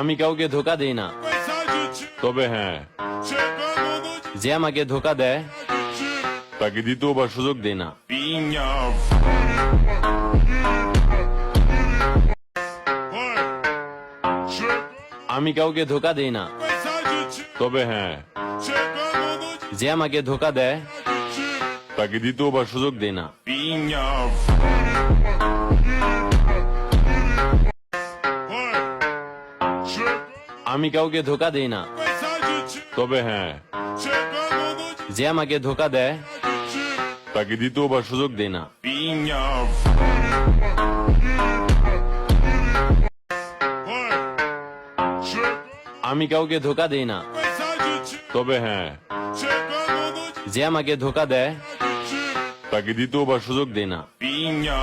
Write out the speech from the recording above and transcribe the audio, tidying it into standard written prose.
আমি কাউকে ধোকা দেই না, তবে হ্যাঁ, যে আমাকে ধোকা দেয় তাকে দ্বিতীয়বার সুযোগ দেই না। পিña. আমি কাউকে ধোকা দেই না, তবে হ্যাঁ, যে আমাকে ধোকা দেয় তাকে দ্বিতীয়বার সুযোগ দেই না। পিña. আমি কাউকে ধোকা দেই না, তবে হ্যাঁ, যে আমাকে ধোকা দেয় তাকে দ্বিতীয়বার সুযোগ দেই না। পিña. আমি কাউকে ধোকা দেই না, তবে হ্যাঁ, যে আমাকে ধোকা দেয় তাকে দ্বিতীয়বার সুযোগ দেই না। পিña.